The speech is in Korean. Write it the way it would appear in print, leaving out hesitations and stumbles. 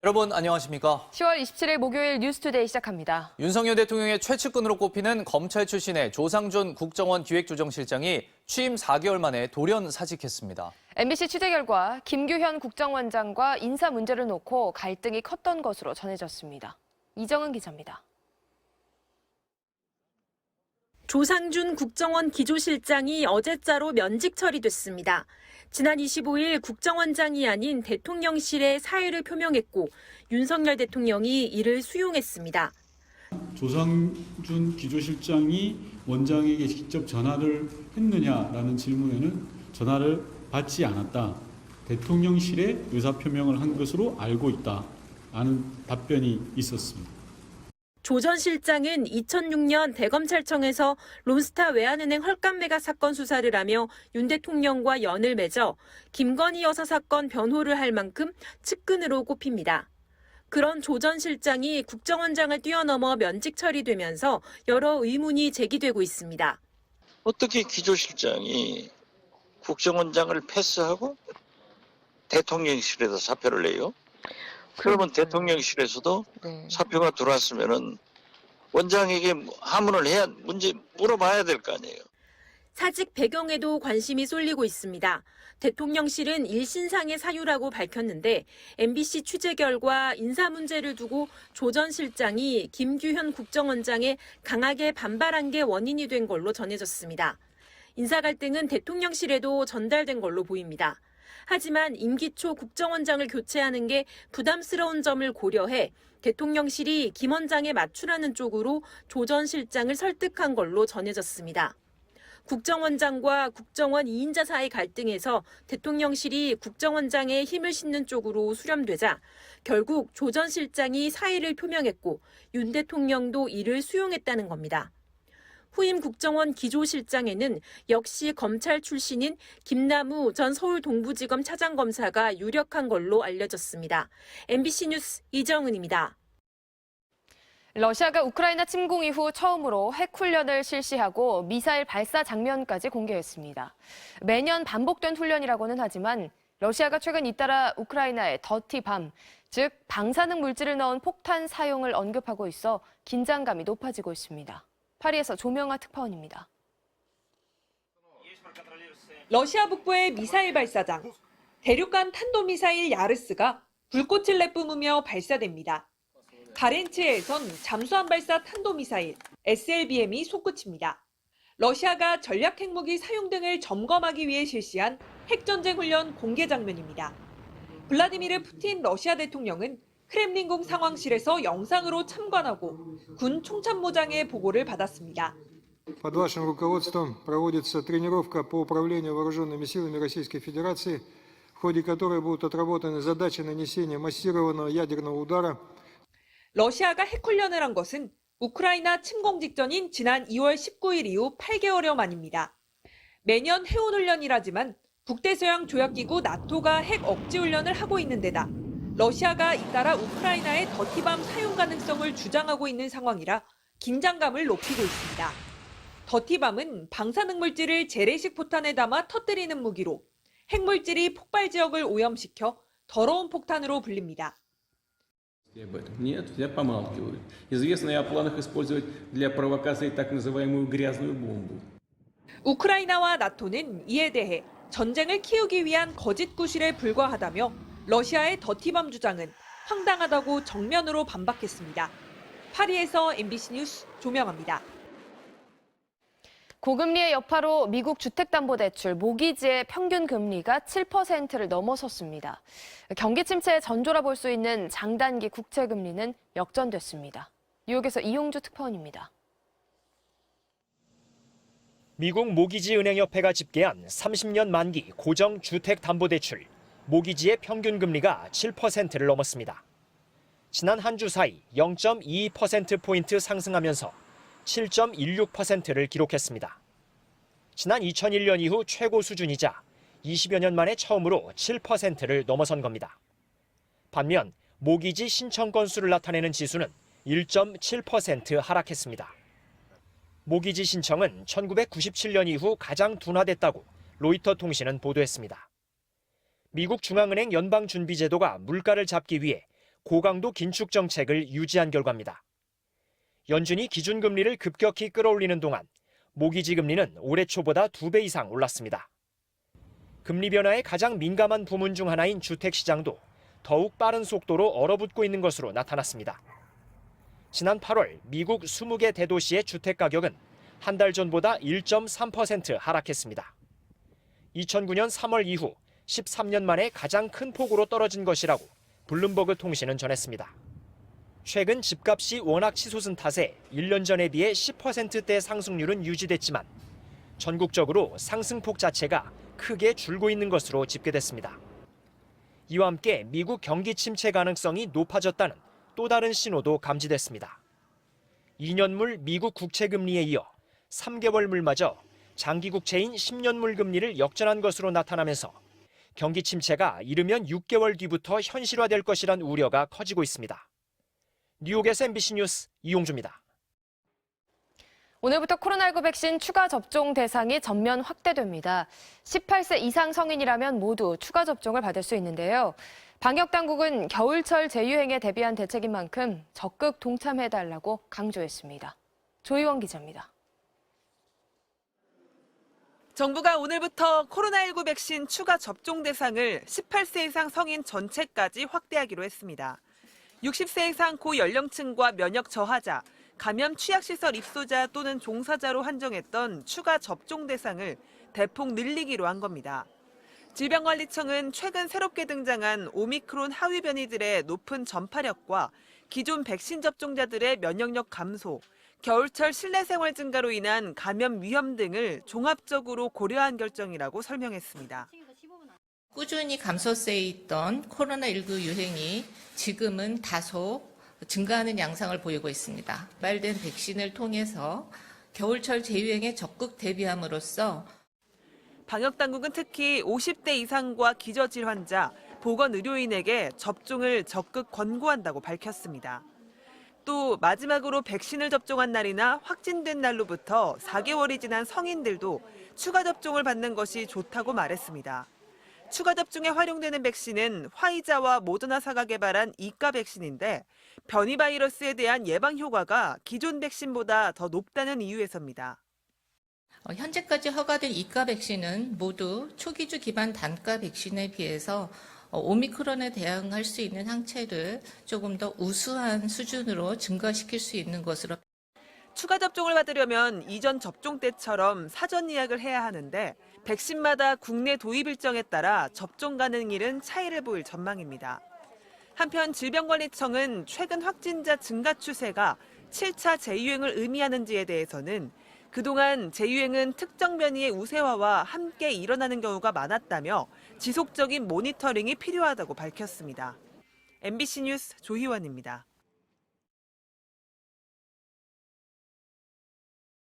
여러분 안녕하십니까? 10월 27일 목요일 뉴스투데이 시작합니다. 윤석열 대통령의 최측근으로 꼽히는 검찰 출신의 조상준 국정원 기획조정실장이 취임 4개월 만에 돌연 사직했습니다. MBC 취재 결과 김규현 국정원장과 인사 문제를 놓고 갈등이 컸던 것으로 전해졌습니다. 이정은 기자입니다. 조상준 국정원 기조실장이 어제자로 면직 처리됐습니다. 지난 25일 국정원장이 아닌 대통령실에 사의를 표명했고 윤석열 대통령이 이를 수용했습니다. 조상준 기조실장이 원장에게 직접 전화를 했느냐라는 질문에는 전화를 받지 않았다. 대통령실에 의사표명을 한 것으로 알고 있다라는 답변이 있었습니다. 조 전 실장은 2006년 대검찰청에서 론스타 외환은행 헐값매각 사건 수사를 하며 윤 대통령과 연을 맺어 김건희 여사 사건 변호를 할 만큼 측근으로 꼽힙니다. 그런 조 전 실장이 국정원장을 뛰어넘어 면직 처리되면서 여러 의문이 제기되고 있습니다. 어떻게 기조실장이 국정원장을 패스하고 대통령실에서 사표를 내요? 그러면 대통령실에서도 사표가 들어왔으면은 원장에게 하문을 해야 물어봐야 될 거 아니에요. 사직 배경에도 관심이 쏠리고 있습니다. 대통령실은 일신상의 사유라고 밝혔는데 MBC 취재 결과 인사 문제를 두고 조 전 실장이 김규현 국정원장에 강하게 반발한 게 원인이 된 걸로 전해졌습니다. 인사 갈등은 대통령실에도 전달된 걸로 보입니다. 하지만 임기 초 국정원장을 교체하는 게 부담스러운 점을 고려해 대통령실이 김 원장에 맞추라는 쪽으로 조 전 실장을 설득한 걸로 전해졌습니다. 국정원장과 국정원 2인자 사이 갈등에서 대통령실이 국정원장에 힘을 싣는 쪽으로 수렴되자 결국 조 전 실장이 사의를 표명했고 윤 대통령도 이를 수용했다는 겁니다. 후임 국정원 기조실장에는 역시 검찰 출신인 김남우 전 서울 동부지검 차장검사가 유력한 걸로 알려졌습니다. MBC 뉴스 이정은입니다. 러시아가 우크라이나 침공 이후 처음으로 핵훈련을 실시하고 미사일 발사 장면까지 공개했습니다. 매년 반복된 훈련이라고는 하지만 러시아가 최근 잇따라 우크라이나의 더티밤, 즉 방사능 물질을 넣은 폭탄 사용을 언급하고 있어 긴장감이 높아지고 있습니다. 파리에서 조명아 특파원입니다. 러시아 북부의 미사일 발사장, 대륙간 탄도미사일 야르스가 불꽃을 내뿜으며 발사됩니다. 가렌치에선 잠수함 발사 탄도미사일 SLBM이 솟구칩니다. 러시아가 전략 핵무기 사용 등을 점검하기 위해 실시한 핵전쟁 훈련 공개 장면입니다. 블라디미르 푸틴 러시아 대통령은 크렘린궁 상황실에서 영상으로 참관하고 군 총참모장의 보고를 받았습니다. Под вашим руководством проводится тренировка по управлению вооруженными силами Российской Федерации, в ходе которой будут отработаны задачи нанесения массированного ядерного удара. 러시아가 핵훈련을 한 것은 우크라이나 침공 직전인 지난 2월 19일 이후 8개월여 만입니다. 매년 해온 훈련이라지만 북대서양 조약기구 나토가 핵 억지 훈련을 하고 있는 데다 러시아가 잇따라 우크라이나의 더티밤 사용 가능성을 주장하고 있는 상황이라 긴장감을 높이고 있습니다. 더티밤은 방사능 물질을 재래식 포탄에 담아 터뜨리는 무기로 핵물질이 폭발 지역을 오염시켜 더러운 폭탄으로 불립니다. Нет, все помалкивают. Известно и о планах использовать для провокации так называемую грязную бомбу. 우크라이나와 나토는 이에 대해 전쟁을 키우기 위한 거짓 구실에 불과하다며 러시아의 더티밤 주장은 황당하다고 정면으로 반박했습니다. 파리에서 MBC 뉴스 조명아입니다. 고금리의 여파로 미국 주택담보대출 모기지의 평균 금리가 7%를 넘어섰습니다. 경기 침체의 전조라 볼 수 있는 장단기 국채 금리는 역전됐습니다. 뉴욕에서 이용주 특파원입니다. 미국 모기지은행협회가 집계한 30년 만기 고정 주택담보대출 모기지의 평균 금리가 7%를 넘었습니다. 지난 한 주 사이 0.22%포인트 상승하면서 7.16%를 기록했습니다. 지난 2001년 이후 최고 수준이자 20여 년 만에 처음으로 7%를 넘어선 겁니다. 반면 모기지 신청 건수를 나타내는 지수는 1.7% 하락했습니다. 모기지 신청은 1997년 이후 가장 둔화됐다고 로이터 통신은 보도했습니다. 미국 중앙은행 연방준비제도가 물가를 잡기 위해 고강도 긴축 정책을 유지한 결과입니다. 연준이 기준금리를 급격히 끌어올리는 동안 모기지 금리는 올해 초보다 2배 이상 올랐습니다. 금리 변화에 가장 민감한 부문 중 하나인 주택시장도 더욱 빠른 속도로 얼어붙고 있는 것으로 나타났습니다. 지난 8월 미국 20개 대도시의 주택가격은 한 달 전보다 1.3% 하락했습니다. 2009년 3월 이후 13년 만에 가장 큰 폭으로 떨어진 것이라고 블룸버그 통신은 전했습니다. 최근 집값이 워낙 치솟은 탓에 1년 전에 비해 10%대 상승률은 유지됐지만 전국적으로 상승폭 자체가 크게 줄고 있는 것으로 집계됐습니다. 이와 함께 미국 경기 침체 가능성이 높아졌다는 또 다른 신호도 감지됐습니다. 2년물 미국 국채금리에 이어 3개월물마저 장기 국채인 10년물 금리를 역전한 것으로 나타나면서 경기 침체가 이르면 6개월 뒤부터 현실화될 것이란 우려가 커지고 있습니다. 뉴욕에서 MBC 뉴스 이용주입니다. 오늘부터 코로나19 백신 추가 접종 대상이 전면 확대됩니다. 18세 이상 성인이라면 모두 추가 접종을 받을 수 있는데요. 방역당국은 겨울철 재유행에 대비한 대책인 만큼 적극 동참해달라고 강조했습니다. 조희원 기자입니다. 정부가 오늘부터 코로나19 백신 추가 접종 대상을 18세 이상 성인 전체까지 확대하기로 했습니다. 60세 이상 고연령층과 면역 저하자, 감염 취약시설 입소자 또는 종사자로 한정했던 추가 접종 대상을 대폭 늘리기로 한 겁니다. 질병관리청은 최근 새롭게 등장한 오미크론 하위 변이들의 높은 전파력과 기존 백신 접종자들의 면역력 감소, 겨울철 실내 생활 증가로 인한 감염 위험 등을 종합적으로 고려한 결정이라고 설명했습니다. 꾸준히 감소세에 있던 코로나19 유행이 지금은 다소 증가하는 양상을 보이고 있습니다. 개발된 백신을 통해서 겨울철 재유행에 적극 대비함으로써 방역당국은 특히 50대 이상과 기저질환자, 보건의료인에게 접종을 적극 권고한다고 밝혔습니다. 또 마지막으로 백신을 접종한 날이나 확진된 날로부터 4개월이 지난 성인들도 추가 접종을 받는 것이 좋다고 말했습니다. 추가 접종에 활용되는 백신은 화이자와 모더나사가 개발한 이가 백신인데 변이 바이러스에 대한 예방 효과가 기존 백신보다 더 높다는 이유에서입니다. 현재까지 허가된 이가 백신은 모두 초기주 기반 단가 백신에 비해서 오미크론에 대응할 수 있는 항체를 조금 더 우수한 수준으로 증가시킬 수 있는 것으로. 추가 접종을 받으려면 이전 접종 때처럼 사전 예약을 해야 하는데 백신마다 국내 도입 일정에 따라 접종 가능일은 차이를 보일 전망입니다. 한편 질병관리청은 최근 확진자 증가 추세가 7차 재유행을 의미하는지에 대해서는 그동안 재유행은 특정 변이의 우세화와 함께 일어나는 경우가 많았다며 지속적인 모니터링이 필요하다고 밝혔습니다. MBC 뉴스 조희원입니다.